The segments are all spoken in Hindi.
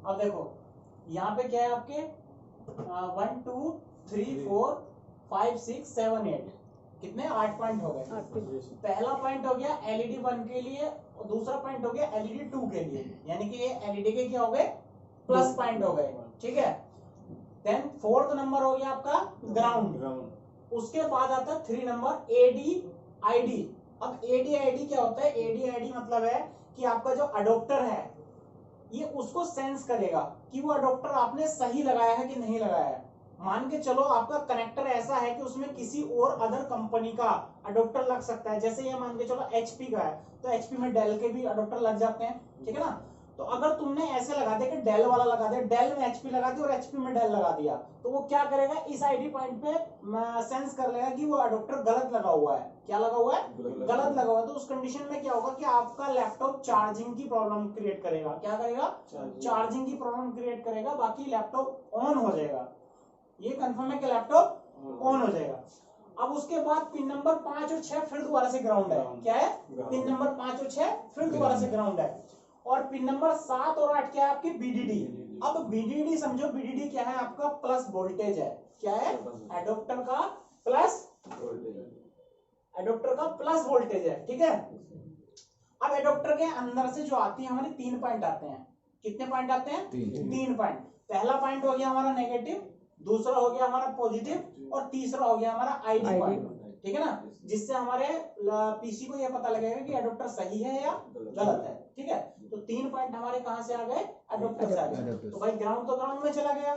अब देखो यहाँ पे क्या है आपके 1 2 3 4 5 6 7 8 कितने 8 पॉइंट हो गए। पहला पॉइंट हो गया एलईडी 1 के लिए और दूसरा पॉइंट हो गया एलईडी 2 के लिए, यानी कि ये एलईडी के क्या हो गए प्लस पॉइंट हो गए, ठीक है। देन फोर्थ नंबर हो गया आपका ग्राउंड। उसके बाद आता है 3 नंबर एडी आईडी। अब एडी आईडी क्या होता है, एडी आईडी मतलब है कि आपका जो अडोप्टर है ये उसको सेंस करेगा कि वो अडोप्टर आपने सही लगाया है कि नहीं लगाया है। मान के चलो आपका कनेक्टर ऐसा है कि उसमें किसी और अदर कंपनी का अडोप्टर लग सकता है, जैसे ये मान के चलो एचपी का है तो एचपी में डेल के भी अडोप्टर लग जाते हैं, ठीक है ना। तो अगर तुमने ऐसे लगा दिया कि डेल वाला लगा दिया, डेल में एचपी लगा दिया और एचपी में डेल लगा दिया, तो वो क्या करेगा इस आईडी पॉइंट पे सेंस कर लेगा कि वो अडोप्टर गलत लगा हुआ है। क्या लगा हुआ है, गलत लगा हुआ है। तो उस कंडीशन में क्या होगा कि आपका लैपटॉप चार्जिंग की प्रॉब्लम क्रिएट करेगा। क्या करेगा, चार्जिंग की प्रॉब्लम क्रिएट करेगा, बाकी लैपटॉप ऑन हो जाएगा। ये कंफर्म है कि लैपटॉप ऑन हो जाएगा। अब उसके बाद पिन नंबर 5 और 6 फिर दोबारा से ग्राउंड है। क्या है, पिन नंबर 5 और 6 फिर दोबारा से ग्राउंड है। और पिन नंबर 7 और 8 क्या है आपकी बीडीडी। अब बीडीडी समझो, बीडीडी क्या है आपका प्लस वोल्टेज है। क्या है, एडोप्टर का प्लस वोल्टेज है, ठीक है। अब एडोप्टर के अंदर से जो आती है हमारे 3 पॉइंट आते हैं। कितने पॉइंट आते हैं, 3 पॉइंट। पहला पॉइंट हो गया हमारा नेगेटिव, दूसरा हो गया हमारा पॉजिटिव और तीसरा हो गया हमारा आईडी पॉइंट, ठीक है ना। जिससे हमारे पीसी को यह पता लगेगा कि एडोप्टर सही है या गलत है, ठीक है। तो 3 पॉइंट हमारे कहां से आ गए, एडोप्टर से आ गए। तो भाई ग्राउंड तो ग्राउंड में चला गया।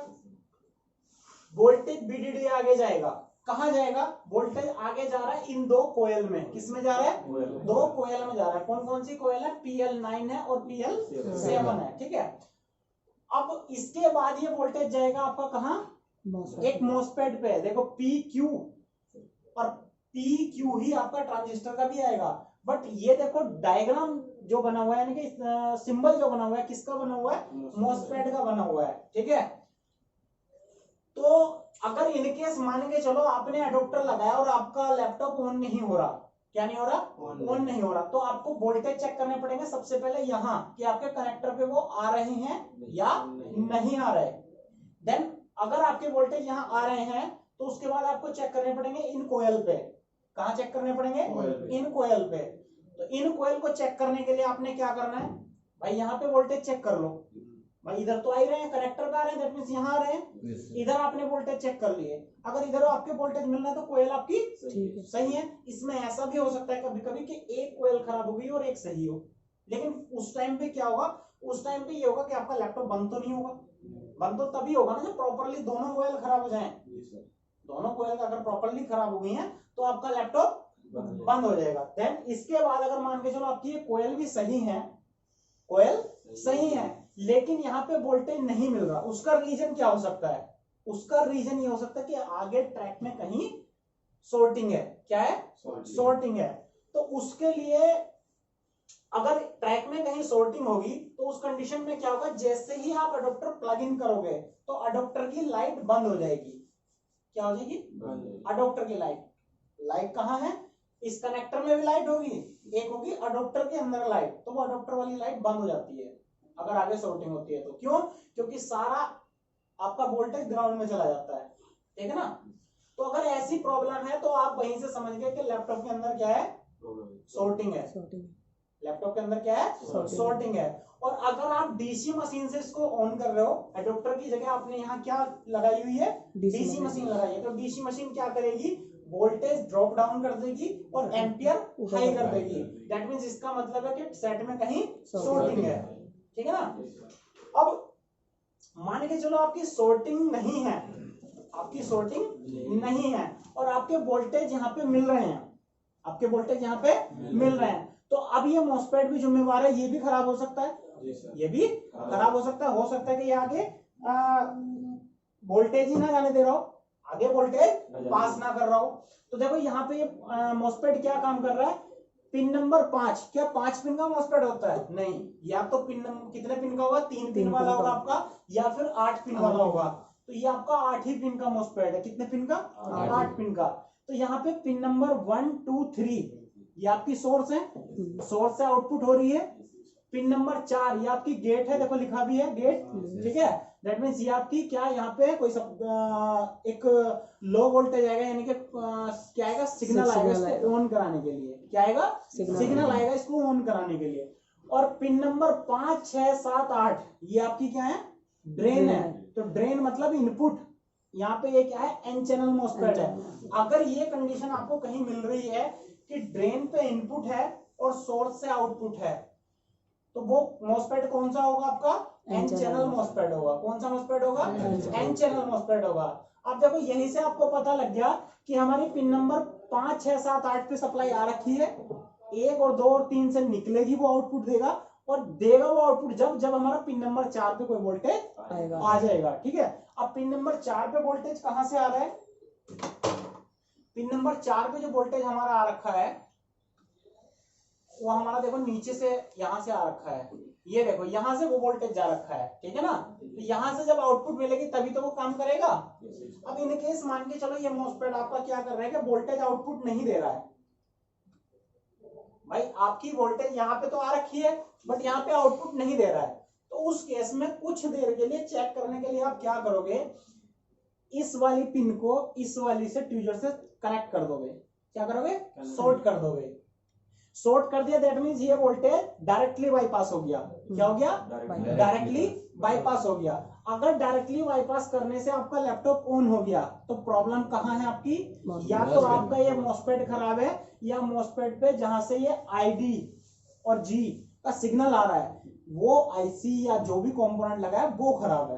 वोल्टेज बीडीडी आगे जाएगा, कहां जाएगा, वोल्टेज आगे जा रहा है इन 2 कोयल में। किस में जा रहा है, 2 कोयल में जा रहा है। कौन कौन सी कोयल है, PL9 है और PL7 है, ठीक है। अब इसके बाद ये वोल्टेज जाएगा आपका कहां, एक मॉसफेट पे। देखो PQ और PQ ही आपका ट्रांजिस्टर का भी आएगा। बट ये देखो डायग्राम जो बना हुआ है, यानी कि सिंबल जो बना हुआ है किसका बना हुआ है, मॉसफेट का बना हुआ है, ठीक है। तो अगर इनकेस मान के चलो आपने अडोप्टर लगाया और आपका लैपटॉप ऑन नहीं हो रहा, क्या नहीं हो रहा, ऑन नहीं हो रहा, तो आपको वोल्टेज चेक करने पड़ेंगे सबसे पहले यहाँ कि आपके कनेक्टर पे वो आ रहे हैं या नहीं आ रहे। देन अगर आपके वोल्टेज यहाँ आ रहे हैं तो उसके बाद आपको चेक करने पड़ेंगे इन कोयल पे। कहाँ चेक करने पड़ेंगे, इन कोयल पे। तो इन कोयल को चेक करने के लिए आपने क्या करना है, भाई यहाँ पे वोल्टेज चेक कर लो। भाई इधर तो आ ही रहे हैं, कनेक्टर पे आ रहे हैं, दैट मींस यहाँ आ रहे हैं। इधर आपने वोल्टेज चेक कर लिए, अगर इधर आपके वोल्टेज मिल रहा है तो कोयल आपकी सही है। इसमें ऐसा भी हो सकता है कभी कभी कि एक कोयल खराब हो गई और एक सही हो, लेकिन उस टाइम पे क्या होगा, उस टाइम पे ये होगा कि आपका लैपटॉप बंद तो नहीं होगा। बंद तो तभी होगा ना जब प्रॉपरली दोनों कोयल खराब हो जाएं। दोनों कोयल अगर प्रॉपरली खराब हो गई हैं तो आपका लैपटॉप बंद हो जाएगा। देन इसके बाद अगर मान के चलो आपकी ये कोयल भी सही है, कोयल सही है, लेकिन यहाँ पे वोल्टेज नहीं मिल रहा, उसका रीजन क्या हो सकता है, उसका रीजन ये हो सकता है कि आगे ट्रैक में कहीं शॉर्टिंग है। क्या है, शॉर्टिंग है। तो उसके लिए अगर ट्रैक में कहीं शॉर्टिंग होगी तो उस कंडीशन में क्या होगा, जैसे ही आप अडोप्टर प्लग इन करोगे तो अडोप्टर की लाइट बंद हो जाएगी। क्या हो जाएगी, अडोप्टर की लाइट कहाँ है, इस कनेक्टर में भी लाइट होगी, एक होगी अडोप्टर के अंदर लाइट, तो वो अडोप्टर वाली लाइट बंद हो जाती है अगर आगे शॉर्टिंग होती है तो। क्यों, क्योंकि सारा आपका वोल्टेज ग्राउंड में चला जाता है, ठीक है ना। तो अगर ऐसी प्रॉब्लम है तो आप वहीं से समझ गए कि लैपटॉप के अंदर क्या है, शॉर्टिंग है। लैपटॉप के अंदर क्या है, शॉर्टिंग है। और अगर आप डीसी मशीन से इसको ऑन कर रहे हो, एडोप्टर की जगह आपने यहाँ क्या लगाई हुई है, डीसी मशीन लगाई है, तो डीसी मशीन क्या करेगी, वोल्टेज ड्रॉप डाउन कर देगी और एम्पियर हाई कर देगी। दैट मींस इसका मतलब है कि सेट में कहीं शॉर्टिंग है, ठीक है ना। अब मान के चलो आपकी शॉर्टिंग नहीं है, आपकी शॉर्टिंग नहीं है और आपके वोल्टेज यहाँ पे मिल रहे हैं, आपके वोल्टेज यहाँ पे मिल रहे हैं, तो अब ये मॉसफेट भी जिम्मेवार है, ये भी खराब हो सकता है, ये भी खराब हो सकता है कि ये आगे वोल्टेज ही ना जाने दे रहा हो, आगे वोल्टेज पास ना कर रहा हो। तो देखो यहाँ पे ये मॉसफेट क्या काम कर रहा है, पिन नंबर 5, क्या 5 पिन का मॉसफेट होता है, नहीं, या तो पिन कितने पिन का होगा, 3 पिन वाला होगा आपका, या फिर 8 पिन वाला होगा। तो ये आपका 8 ही पिन का मॉसफेट है, कितने पिन का, 8 पिन का। तो यहाँ पे पिन नंबर 1 2 3 ये आपकी सोर्स है, सोर्स से आउटपुट हो रही है, पिन नंबर 4 ये आपकी गेट है, देखो लिखा भी है गेट, ठीक है। दैट मीन्स ये आपकी क्या, यहाँ पे कोई एक लो वोल्टेज आएगा, यानी कि क्या आएगा, सिग्नल आएगा इसको ऑन कराने के लिए। क्या आएगा, सिग्नल आएगा इसको ऑन कराने के लिए। और पिन नंबर 5, 6, 7, 8 ये आपकी क्या है, ड्रेन है। तो ड्रेन मतलब इनपुट, यहाँ पे ये क्या है, एन चैनल मॉसफेट है। अगर ये कंडीशन आपको कहीं मिल रही है कि ड्रेन पे इनपुट है और सोर्स से आउटपुट है, तो वो मॉसफेट कौन सा होगा आपका, एन चैनल मॉसफेट होगा। कौन सा मॉसफेट होगा, एन चैनल मॉसफेट होगा। अब देखो यहीं से आपको पता लग गया कि हमारी पिन नंबर 5, 6, 7, 8 पे सप्लाई आ रखी है, 1 और 2 और 3 से निकलेगी, वो आउटपुट देगा, और देगा वो आउटपुट जब हमारा पिन नंबर 4 पे कोई वोल्टेज आ जाएगा, ठीक है। अब पिन नंबर 4 पे वोल्टेज कहां से आ रहा है, पिन नंबर 4 पे जो वोल्टेज हमारा आ रखा है वो हमारा देखो नीचे से यहां से आ रखा है, ये देखो यहां से वो वोल्टेज जा रखा है, ठीक है ना। तो यहां से जब आउटपुट मिलेगी तभी तो वो काम करेगा। अब इन केस मान के चलो ये मॉसफेट आपका क्या कर रहा है कि वोल्टेज आउटपुट नहीं दे रहा है, भाई आपकी वोल्टेज यहाँ पे तो आ रखी है बट यहाँ पे आउटपुट नहीं दे रहा है। तो उस केस में कुछ देर के लिए चेक करने के लिए आप क्या करोगे, इस वाली पिन को इस वाली से ट्यूजर से कनेक्ट कर दोगे। क्या करोगे, शॉर्ट कर दोगे। शॉर्ट कर दिया, दैट मींस ये वोल्टेज डायरेक्टली बाईपास हो गया। क्या हो गया, डायरेक्टली बाईपास हो गया। अगर डायरेक्टली बाईपास करने से आपका लैपटॉप ऑन हो गया तो प्रॉब्लम कहां है आपकी, या तो आपका ये मॉसफेट खराब है, या मॉसफेट पे जहां से ये आईडी और जी का सिग्नल आ रहा है वो आईसी या जो भी कंपोनेंट लगा है वो खराब है,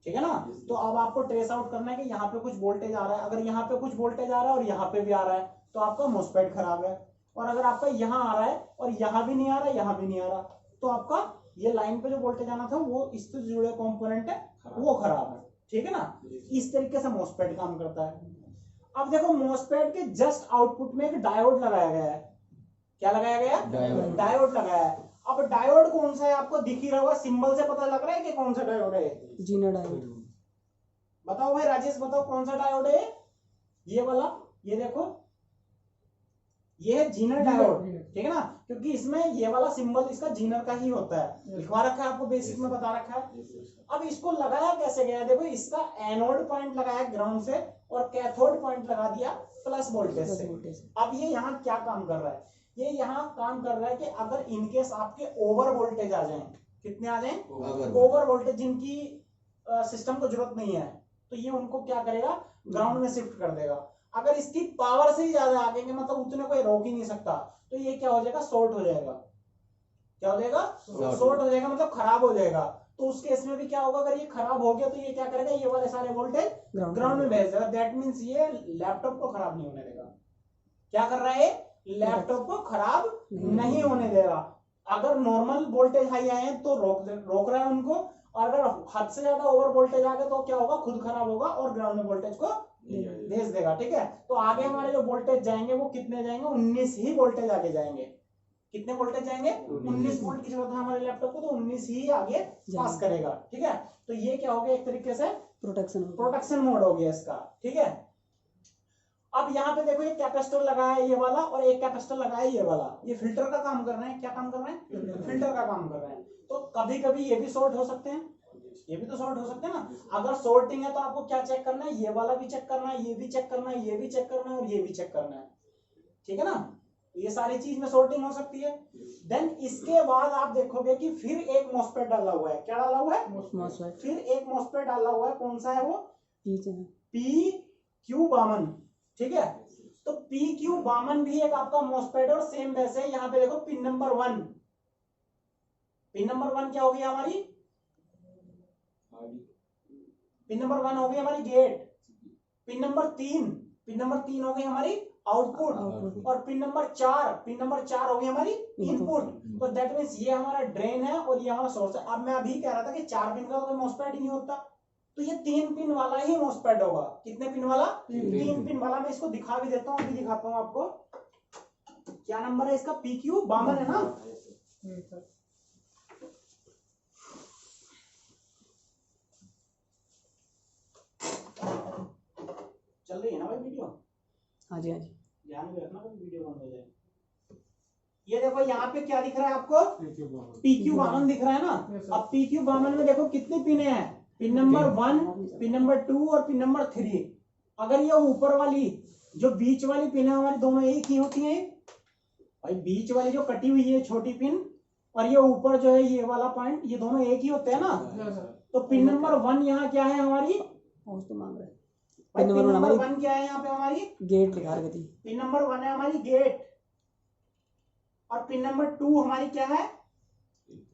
ठीक है ना। तो अब आपको ट्रेस आउट करना है कि यहाँ पे कुछ वोल्टेज आ रहा है। अगर यहाँ पे कुछ वोल्टेज आ रहा है और यहाँ पे भी आ रहा है तो आपका मॉसफेट खराब है। और अगर आपका यहाँ आ रहा है और यहाँ भी नहीं आ रहा, यहाँ भी नहीं आ रहा, तो आपका ये लाइन पे जो वोल्टेज आना था वो इससे जुड़े कंपोनेंट है वो खराब है, ठीक है ना। इस तरीके से मॉसफेट काम करता है। अब देखो मॉसफेट के जस्ट आउटपुट में एक डायोड लगाया गया है। क्या लगाया गया, डायोड लगाया है। अब डायोड कौन सा है आपको दिख ही रहा होगा, सिंबल से पता लग रहा है कि कौन सा डायोड है, जीना डायोड। बताओ भाई राजेश, बताओ कौन सा डायोड है, ये वाला, ये देखो ये है जीनर डायोड, ठीक है ना, क्योंकि इसमें ये वाला सिंबल इसका जीनर का ही होता है, लिखवा रखा है आपको बेसिक में बता रखा है। अब इसको लगाया कैसे गया, देखो इसका एनोड पॉइंट लगाया ग्राउंड से और कैथोड पॉइंट लगा दिया प्लस वोल्टेज से। अब ये यहाँ क्या काम कर रहा है, ये यहाँ काम कर रहा है कि अगर इनकेस आपके ओवर वोल्टेज आ जाए, कितने आ जाए, ओवर वोल्टेज, जिनकी सिस्टम को जरूरत नहीं है, तो ये उनको क्या करेगा, ग्राउंड में शिफ्ट कर देगा। अगर इसकी पावर से ही ज्यादा आगेंगे, मतलब उतने कोई रोक ही नहीं सकता, तो ये क्या हो जाएगा, शॉर्ट हो जाएगा। क्या हो जाएगा, शॉर्ट हो जाएगा, मतलब खराब हो जाएगा। तो उस केस में भी क्या होगा, अगर ये खराब हो गया तो ये क्या करेगा, ये वाले सारे वोल्टेज ग्राउंड में भेज देगा। दैट मीन्स ये लैपटॉप को खराब नहीं होने देगा। क्या कर रहा है, लैपटॉप को खराब नहीं होने दे रहा। अगर नॉर्मल वोल्टेज हाई आए तो रोक रहा है उनको, और अगर हद से ज्यादा ओवर वोल्टेज आ गया तो क्या होगा, खुद खराब होगा और ग्राउंड में वोल्टेज को भेज देगा, ठीक है। तो आगे हमारे जो वोल्टेज जाएंगे वो कितने जाएंगे, 19 ही वोल्टेज आगे जाएंगे। कितने वोल्टेज जाएंगे, 19 वोल्ट की जरूरत है हमारे लैपटॉप को, तो 19 ही आगे पास करेगा, ठीक है। तो ये क्या हो गया, एक तरीके से प्रोटेक्शन मोड हो गया इसका, ठीक है। अब यहाँ पे देखो एक कैपेसिटर लगाया है ये वाला और एक कैपेसिटर लगाया है ये वाला, ये फिल्टर का काम कर रहे हैं। क्या काम कर रहे हैं, फिल्टर का काम कर रहे हैं। तो कभी कभी ये भी शॉर्ट हो सकते हैं, ये भी तो शॉर्ट हो सकते हैं ना। अगर शॉर्टिंग है तो आपको क्या चेक करना है, ये वाला भी चेक करना है, ये भी चेक करना है, ये भी चेक करना है और ये भी चेक करना है, ठीक है ना। ये सारी चीज में शॉर्टिंग हो सकती है। देन इसके बाद आप देखोगे कि फिर एक मॉसफेट डाला हुआ है। क्या डाला हुआ है, फिर एक मॉसफेट डाला हुआ है। कौन सा है वो, PQ52, ठीक है। तो PQ52 भी एक आपका मॉसफेट और सेम वैसे यहाँ पे देखो पिन नंबर 1, पिन नंबर 1 क्या हो गई हमारी, पिन नंबर 1 हो गई हमारी गेट, पिन नंबर 3 हो गई हमारी आउटपुट, और पिन नंबर 4 हो गई हमारी इनपुट। तो दैट मींस ये हमारा ड्रेन है और ये हमारा सोर्स है। अब मैं अभी कह रहा था कि 4 पिन का कोई मॉसफेट ही नहीं होता, तो ये 3 पिन वाला ही मॉसफेट होगा। कितने पिन वाला, 3 पिन वाला। मैं इसको दिखा भी देता हूँ, अभी दिखाता हूँ आपको। क्या नंबर है इसका, PQ52 है ना। चल रही है ना भाई वीडियो, हाँ जी हाँ जी, ध्यान में रखना कोई वीडियो बंद हो जाए। ये देखो यहाँ पे क्या दिख रहा है आपको, PQ बामन दिख रहा है ना। अब PQ बामन में देखो कितनी पिने हैं, पिन नंबर 1, पिन नंबर 2 और पिन नंबर 3। अगर ये ऊपर वाली जो बीच वाली पिन है हमारी दोनों एक ही होती है भाई, बीच वाली जो कटी हुई है छोटी पिन और ये ऊपर जो है ये वाला पॉइंट, ये दोनों एक ही होते हैं ना। तो पिन नंबर 1 यहाँ क्या है हमारी, तो मांग रहे पिन नंबर 1 क्या है यहाँ पे हमारी, गेट लिखा रखी थी। पिन नंबर 1 है हमारी गेट, और पिन नंबर 2 हमारी क्या है,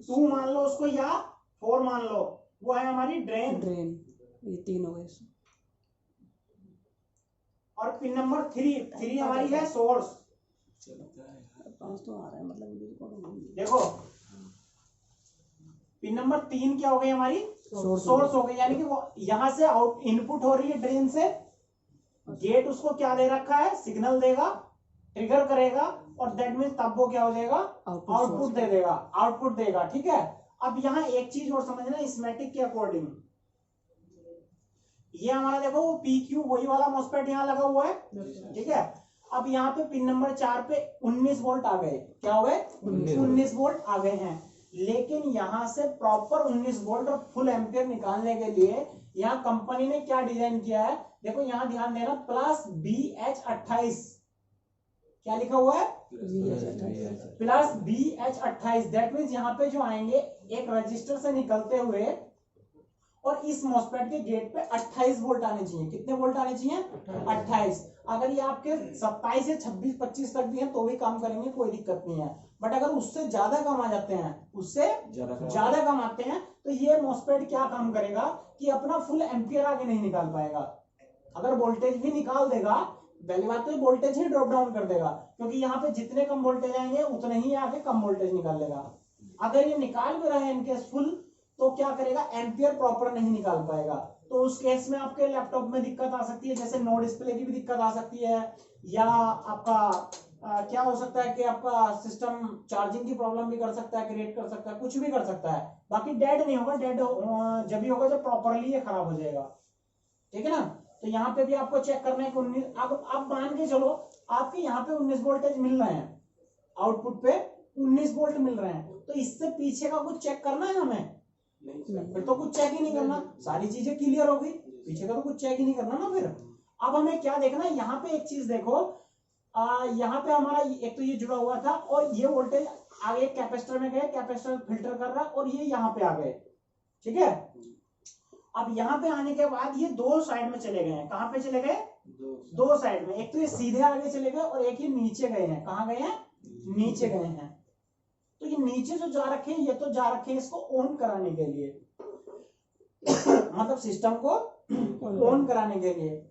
2 मान लो उसको या 4 मान लो, वो है हमारी ड्रेन। ये 3 हो गए। और पिन नंबर 3 हमारी है सोर्स। 5 तो आ रहा है मतलब। देखो पिन नंबर 3 क्या हो गई हमारी, सोर्स हो गई, यानी कि वो यहां से आउट इनपुट हो रही है ड्रेन से, गेट उसको क्या दे रखा है, सिग्नल देगा, ट्रिगर करेगा, और दैट मींस तब वो क्या हो जाएगा, आउटपुट दे देगा, आउटपुट देगा। ठीक है। अब यहाँ एक चीज और समझना स्कीमेटिक के अकॉर्डिंग, ये हमारा देखो वो PQ वही वाला मॉसफेट यहाँ लगा हुआ है। ठीक है। अब यहाँ पे पिन नंबर 4 पे 19 वोल्ट आ गए, क्या हो गए, 19 वोल्ट आ गए हैं। लेकिन यहां से प्रॉपर 19 वोल्ट और फुल एम्पियर निकालने के लिए यहाँ कंपनी ने क्या डिजाइन किया है, देखो यहाँ ध्यान देना, प्लस BH28, क्या लिखा हुआ है, प्लस BH28। दैट मीन्स यहाँ पे जो आएंगे एक रजिस्टर से निकलते हुए और इस मॉसफेट के गेट पे 28 वोल्ट आने चाहिए। कितने वोल्ट आने चाहिए, 28। अगर ये आपके 27 या 26-25 तक भी है तो भी काम करेंगे, कोई दिक्कत नहीं है। बट अगर उससे ज्यादा कम आ जाते हैं, उससे ज्यादा कम आते हैं, तो ये मॉसफेट क्या काम करेगा कि अपना फुल एम्पियर आगे नहीं निकाल पाएगा। अगर वोल्टेज भी निकाल देगा, पहली बात तो वोल्टेज ही ड्रॉप डाउन कर देगा, क्योंकि यहाँ पे जितने कम वोल्टेज आएंगे उतने ही आगे कम वोल्टेज निकाल लेगा। अगर ये निकाल भी रहे इनकेस फुल, तो क्या करेगा, एम्पियर प्रॉपर नहीं निकाल पाएगा। तो उस केस में आपके लैपटॉप में दिक्कत आ सकती है, जैसे नो डिस्प्ले की भी दिक्कत आ सकती है, या आपका क्या हो सकता है कि आपका सिस्टम चार्जिंग की प्रॉब्लम भी कर सकता है, क्रिएट कर सकता है, कुछ भी कर सकता है। बाकी डेड नहीं होगा, डेड जब भी होगा जब प्रॉपरली ये खराब हो जाएगा। ठीक है ना। तो यहाँ पे भी आपको चेक करना है कि 19, अब मान के चलो आपके यहाँ पे 19 वोल्टेज मिल रहे हैं, आउटपुट पे 19 वोल्ट मिल रहे हैं, तो इससे पीछे का कुछ चेक करना है हमें, फिर तो कुछ चेक ही नहीं करना, सारी चीजें क्लियर हो गई, पीछे का तो कुछ चेक ही नहीं करना ना। फिर अब हमें क्या देखना है, यहाँ पे एक चीज देखो, यहाँ पे हमारा एक तो ये जुड़ा हुआ था और ये वोल्टेज आगे कैपेसिटर में गए, कैपेसिटर फिल्टर कर रहा है और ये यहाँ पे आ गए। ठीक है। अब यहाँ पे आने के बाद ये दो साइड में चले गए हैं, कहाँ पे चले गए, दो साइड में। एक तो ये सीधे आगे चले गए और एक ये नीचे गए हैं, कहाँ गए हैं, नीचे गए हैं। तो ये नीचे जो जा रखे हैं, ये तो जा रखे हैं इसको ऑन कराने के लिए मतलब सिस्टम को ऑन कराने के लिए,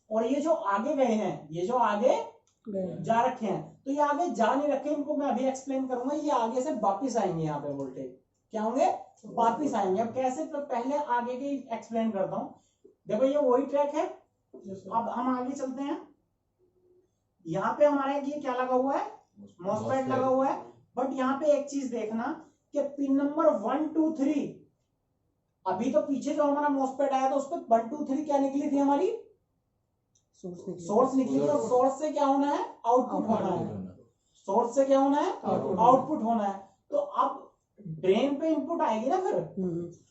और ये जो आगे गए हैं, ये जो आगे जा रखे हैं, तो ये आगे जा नहीं रखे, इनको मैं अभी एक्सप्लेन करूंगा। ये आगे से वापिस आएंगे, यहाँ पे वोल्टेज क्या होंगे, वापिस आएंगे। अब कैसे, तो पहले आगे की एक्सप्लेन करता हूं। देखो ये वही ट्रैक है। अब हम आगे चलते हैं। यहाँ पे हमारे ये क्या लगा हुआ है, मॉसफेट लगा हुआ है। बट यहाँ पे एक चीज देखना कि पिन नंबर 1, 2, 3, अभी तो पीछे जो हमारा मॉसफेट आया था उस पर 1, 2, 3 क्या निकली थी, हमारी सोर्स निकली थी। और सोर्स से क्या होना है, आउटपुट होना है। सोर्स से क्या होना है, आउटपुट होना है। तो अब ड्रेन पे इनपुट आएगी ना फिर,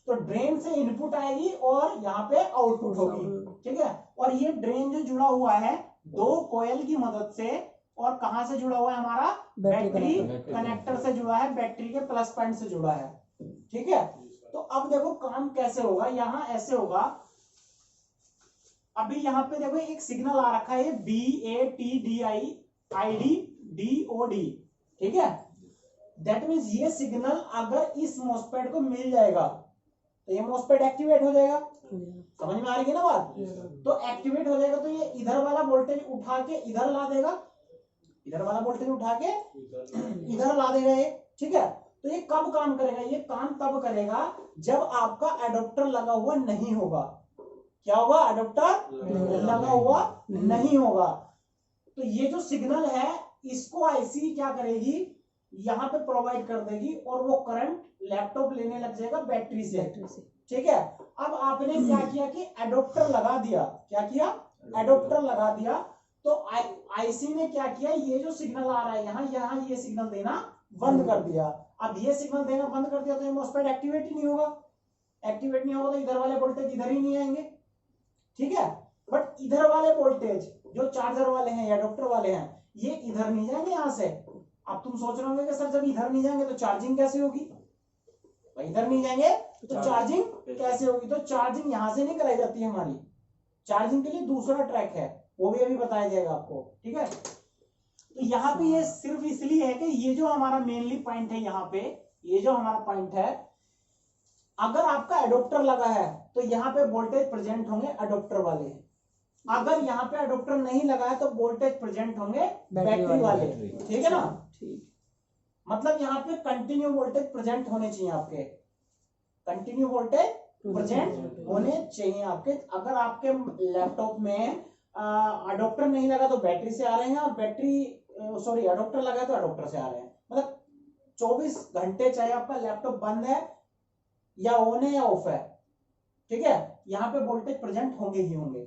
तो ड्रेन से इनपुट आएगी और यहाँ पे आउटपुट होगी। ठीक है। और ये ड्रेन जो जुड़ा हुआ है 2 कॉइल की मदद से, और कहां से जुड़ा हुआ है, हमारा बैटरी कनेक्टर से जुड़ा है, बैटरी के प्लस पॉइंट से जुड़ा है। ठीक है। तो अब देखो काम कैसे होगा, यहां ऐसे होगा। अभी यहाँ पे देखो एक सिग्नल आ रखा है BATDI ID DOD। ठीक है। दैट मीन्स ये सिग्नल अगर इस मॉसफेट को मिल जाएगा तो ये मॉसफेट एक्टिवेट हो जाएगा। समझ में आ रही है ना बात। तो एक्टिवेट हो जाएगा तो ये इधर वाला वोल्टेज उठा के इधर ला देगा, इधर वाला वोल्टेज उठा के इधर ला देगा ये। ठीक है। तो ये कब काम करेगा, ये काम तब करेगा जब आपका एडोप्टर लगा हुआ नहीं होगा। क्या होगा, एडोप्टर लगा हुआ नहीं होगा। तो ये जो सिग्नल है इसको आईसी क्या करेगी, यहाँ पे प्रोवाइड कर देगी और वो करंट लैपटॉप लेने लग जाएगा बैटरी से। ठीक है। अब आपने क्या किया कि एडोप्टर लगा दिया, क्या किया, एडोप्टर लगा दिया। तो आईसी ने क्या किया, ये जो सिग्नल आ रहा है यहाँ यहाँ ये सिग्नल देना बंद कर दिया। अब ये सिग्नल देना बंद कर दिया तो ये मॉसफेट एक्टिवेट ही नहीं होगा, एक्टिवेट नहीं होगा तो इधर वाले वोल्टेज इधर ही नहीं आएंगे, ठीक है। बट इधर वाले वोल्टेज जो चार्जर वाले हैं या एडाप्टर वाले हैं ये इधर नहीं जाएंगे यहाँ से। अब तुम सोच रहे होंगे कि सर जब इधर नहीं जाएंगे तो चार्जिंग कैसे होगी, भाई इधर नहीं जाएंगे तो चार्जिंग कैसे होगी। तो चार्जिंग यहाँ से नहीं कराई जाती है हमारी, चार्जिंग के लिए दूसरा ट्रैक है, वो भी अभी बताया जाएगा आपको, ठीक है। तो यहाँ पे ये सिर्फ इसलिए है कि ये जो हमारा मेनली पॉइंट है, यहाँ पे ये जो हमारा पॉइंट है, अगर आपका एडोप्टर लगा है तो यहाँ पे वोल्टेज प्रेजेंट होंगे एडोप्टर वाले, अगर यहाँ पे एडोप्टर नहीं लगा है तो वोल्टेज प्रेजेंट होंगे बैटरी वाले, ठीक है ना। मतलब यहाँ पे कंटिन्यू वोल्टेज प्रेजेंट होने चाहिए आपके, कंटिन्यू वोल्टेज प्रेजेंट होने चाहिए आपके। अगर आपके लैपटॉप में अडोप्टर नहीं लगा तो बैटरी से आ रहे हैं, और बैटरी सॉरी अडोप्टर लगा है तो अडोप्टर से आ रहे हैं। मतलब 24 घंटे चाहे आपका लैपटॉप बंद है या ऑन है या ऑफ है, ठीक है, यहाँ पे वोल्टेज प्रेजेंट होंगे ही होंगे।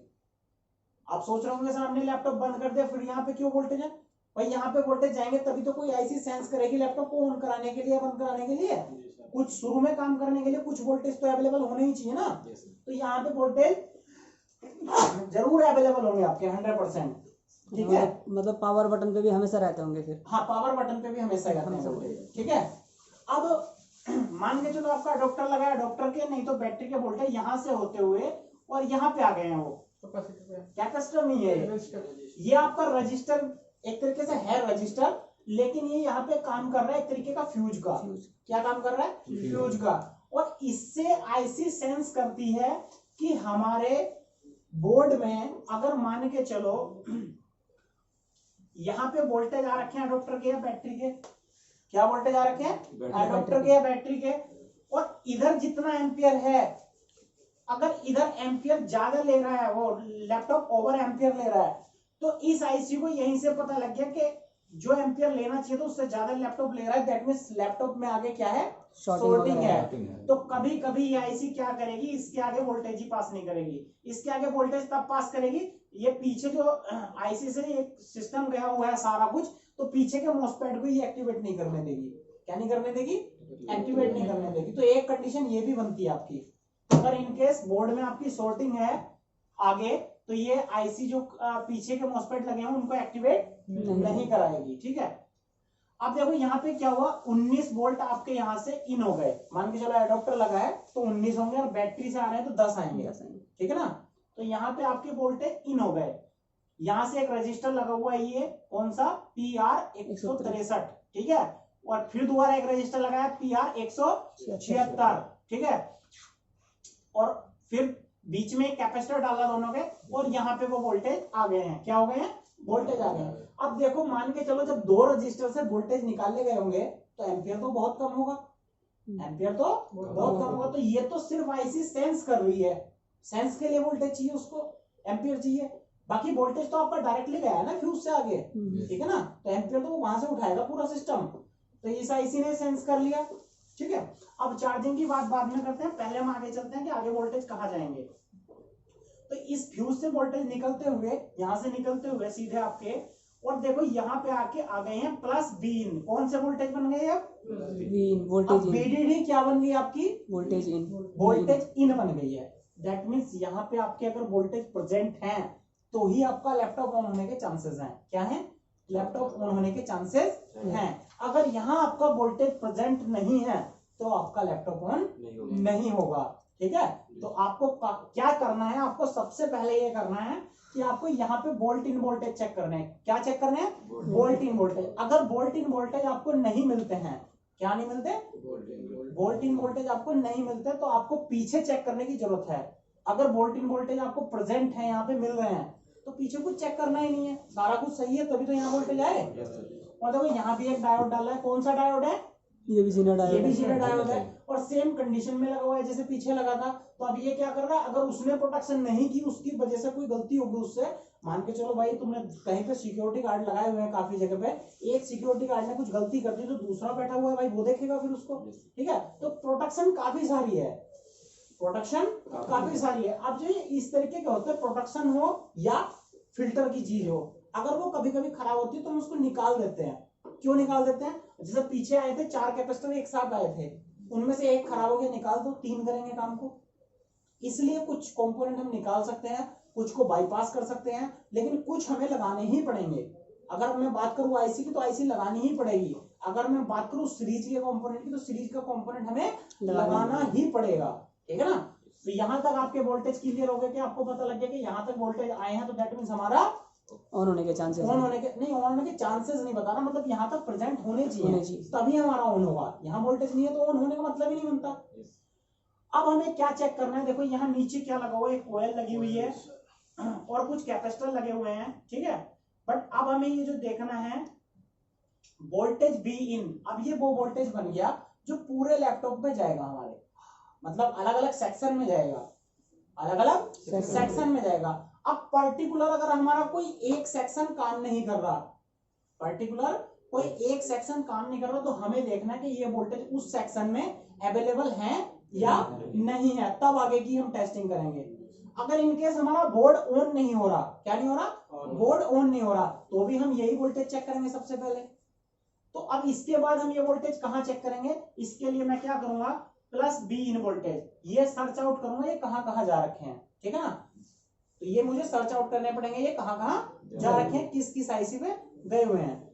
आप सोच रहे होंगे सर हमने लैपटॉप बंद कर दिया फिर यहाँ पे क्यों वोल्टेज है, भाई यहाँ पे वोल्टेज जाएंगे तभी तो कोई आईसी सेंस करेगी लैपटॉप को ऑन कराने के लिए बंद कराने के लिए, कुछ शुरू में काम करने के लिए कुछ वोल्टेज तो अवेलेबल होने ही चाहिए ना। तो यहाँ पे वोल्टेज जरूर अवेलेबल होंगे आपके 100%, ठीक है। मतलब पावर बटन पे भी हमेशा रहते होंगे फिर, हाँ पावर बटन पे भी हमेशा रहते हैं वोल्टेज, ठीक है। अब मान के चलो आपका अडोप्टर लगा है, अडोप्टर के नहीं तो बैटरी के वोल्टेज यहाँ से होते हुए और यहाँ पे आ गए हैं, वो कैपेसिटर नहीं है ये आपका रजिस्टर, एक तरीके से है रजिस्टर, लेकिन ये यहाँ पे काम कर रहा है एक तरीके का फ्यूज का। क्या काम कर रहा है, फ्यूज का। और इससे आईसी सेंस करती है कि हमारे बोर्ड में अगर मान के चलो यहाँ पे वोल्टेज आ रखे हैं अडोप्टर के या बैटरी के, क्या वोल्टेज आ रखे हैं अडोप्टर के या बैटरी के, और इधर जितना एम्पियर है, अगर इधर एम्पियर ज्यादा ले रहा है, वो लैपटॉप ओवर एम्पियर ले रहा है, तो इस आईसी को यहीं से पता लग गया कि जो एम्पियर लेना चाहिए तो उससे ज्यादा लैपटॉप ले रहा है, दैट मींस लैपटॉप में आगे क्या है, शॉर्टिंग है। तो कभी कभी ये आईसी क्या करेगी, इसके आगे वोल्टेज ही पास नहीं करेगी, इसके आगे वोल्टेज तब पास करेगी, ये पीछे जो आईसी से एक सिस्टम गया हुआ है सारा कुछ, तो पीछे के मॉसफेट को ये एक्टिवेट नहीं करने देगी। क्या नहीं करने देगी, एक्टिवेट नहीं करने देगी। तो एक कंडीशन ये भी बनती है आपकी, अगर इनकेस बोर्ड में आपकी शॉर्टिंग है आगे, तो ये आईसी जो पीछे के मॉसफेट लगे हैं उनको एक्टिवेट नहीं कराएगी, ठीक है। अब देखो यहाँ पे क्या हुआ, 19 वोल्ट आपके यहाँ से इन हो गए, मान के चलो एडोप्टर लगा है तो 19 होंगे और बैटरी से आ रहे हैं तो 10 आएंगे, ठीक है ना। तो यहाँ पे आपके वोल्टेज इन हो गए, यहाँ से एक रजिस्टर लगा हुआ है, ये कौन सा PR163, ठीक है, और फिर दोबारा एक रजिस्टर लगा है PR176, ठीक है, और फिर बीच में कैपेसिटर डाला दोनों के, और यहाँ पे वो वोल्टेज आ गए हैं, क्या हो गए हैं, वोल्टेज आ गए हैं। अब देखो मान के चलो जब दो रजिस्टर से वोल्टेज निकाले गए होंगे तो एम्पियर तो बहुत कम होगा, एम्पियर तो बहुत कम होगा। तो ये तो सिर्फ आईसी सेंस कर रही है, सेंस के लिए वोल्टेज चाहिए उसको, एम्पियर चाहिए, बाकी वोल्टेज तो आपका डायरेक्टली गया है ना फ्यूज से आगे, ठीक है ना, तो एम्पियर तो वहां से उठाएगा पूरा सिस्टम, तो इस आईसी ने सेंस कर लिया, ठीक है। अब चार्जिंग की बात बाद में करते हैं, पहले हम आगे चलते हैं कि आगे वोल्टेज कहाँ जाएंगे। तो इस फ्यूज से वोल्टेज निकलते हुए, यहां से निकलते हुए सीधे आपके, और देखो यहाँ पे आके आ गए हैं प्लस बीन, कौन से वोल्टेज बन गए अब, वोल्टेज बीडीडी क्या बन गई आपकी, वोल्टेज इन, वोल्टेज इन बन गई है। दैट मीन्स यहाँ पे आपके अगर वोल्टेज प्रेजेंट है तो ही आपका लैपटॉप ऑन होने के चांसेस हैं, क्या है, लैपटॉप ऑन होने के चांसेस हैं। अगर यहाँ आपका वोल्टेज प्रेजेंट नहीं है तो आपका लैपटॉप ऑन नहीं होगा, ठीक है। तो आपको क्या करना है, आपको सबसे पहले ये करना है कि आपको यहाँ पे वोल्ट इन वोल्टेज चेक करने हैं। क्या चेक करने हैं, वोल्ट इन वोल्टेज। अगर वोल्ट इन वोल्टेज आपको नहीं मिलते हैं, क्या नहीं मिलते, वोल्ट इन वोल्टेज आपको नहीं मिलते, तो आपको पीछे चेक करने की जरूरत है। अगर वोल्ट इन वोल्टेज आपको प्रेजेंट है, यहाँ पे मिल रहे हैं, तो पीछे कुछ चेक करना ही नहीं है, सारा कुछ सही है तभी तो यहाँ वोल्टेज आए। और देखो यहाँ भी एक डायोड डाला है, कौन सा डायोड है, ये भी जीरो डायोड है, और सेम कंडीशन में लगा हुआ है जैसे पीछे लगा था। तो अब ये क्या कर रहा है, अगर उसने प्रोटेक्शन नहीं की, उसकी वजह से कोई गलती होगी उससे, मान के चलो भाई तुमने कहीं पे सिक्योरिटी गार्ड लगाए हुए हैं काफी जगह पे, एक सिक्योरिटी गार्ड ने कुछ गलती कर दी तो दूसरा बैठा हुआ है भाई वो देखेगा फिर उसको, ठीक है। तो प्रोटेक्शन काफी सारी है, प्रोटेक्शन काफी सारी है। अब जो इस तरीके के होते हैं, प्रोटेक्शन हो या फिल्टर की चीज हो, अगर वो कभी कभी खराब होती है तो हम उसको निकाल देते हैं। क्यों निकाल देते हैं? जैसे पीछे आए थे 4 कैपेसिटर एक साथ आए थे, उनमें से एक खराब हो गया, निकाल दो, 3 करेंगे काम को। इसलिए कुछ कंपोनेंट हम निकाल सकते हैं, कुछ को बाईपास कर सकते हैं, लेकिन कुछ हमें लगाने ही पड़ेंगे। अगर मैं बात करूं आईसी की तो आईसी लगानी ही पड़ेगी। अगर मैं बात करूं सीरीज के कंपोनेंट की तो सीरीज का कंपोनेंट हमें लगाना ही पड़ेगा। ठीक है ना? तो यहां तक आपके वोल्टेज क्लियर हो गए कि आपको पता लग गया कि यहां तक वोल्टेज आए हैं तो दैट मींस हमारा ऑन होने के चांसेस ऑन होने के नहीं, ऑन होने के चांसेस नहीं बता रहा, मतलब यहाँ तक प्रेजेंट होने चाहिए तभी हमारा ऑन होगा। यहाँ वोल्टेज नहीं है तो ऑन होने का मतलब ही नहीं बनता। अब हमें क्या चेक करना है? देखो यहाँ नीचे क्या लगा हुआ है, एक कोयल लगी हुई है और कुछ कैपेसिटर लगे हुए हैं, ठीक है। बट अब हमें ये जो देखना है वोल्टेज बी इन, अब ये वो वोल्टेज बन गया जो पूरे लैपटॉप में जाएगा हमारे, मतलब अलग अलग सेक्शन में जाएगा, अलग अलग सेक्शन में जाएगा। अब पर्टिकुलर अगर हमारा कोई एक सेक्शन काम नहीं कर रहा, पर्टिकुलर कोई एक सेक्शन काम नहीं कर रहा, तो हमें देखना है कि ये वोल्टेज उस सेक्शन में अवेलेबल है या नहीं है, तब आगे की हम टेस्टिंग करेंगे। अगर इनकेस हमारा बोर्ड ऑन नहीं हो रहा, क्या नहीं हो रहा, बोर्ड ऑन नहीं हो रहा, तो भी हम यही वोल्टेज चेक करेंगे सबसे पहले। तो अब इसके बाद हम ये वोल्टेज कहां चेक करेंगे? इसके लिए मैं क्या करूंगा, प्लस बी इन वोल्टेज, ये सर्च आउट करूंगा ये कहां कहां जा रखे हैं, ठीक है ना। तो ये मुझे सर्च आउट करने पड़ेंगे ये कहां कहां जा रखे हैं, किस किस आईसी पे गए हुए हैं।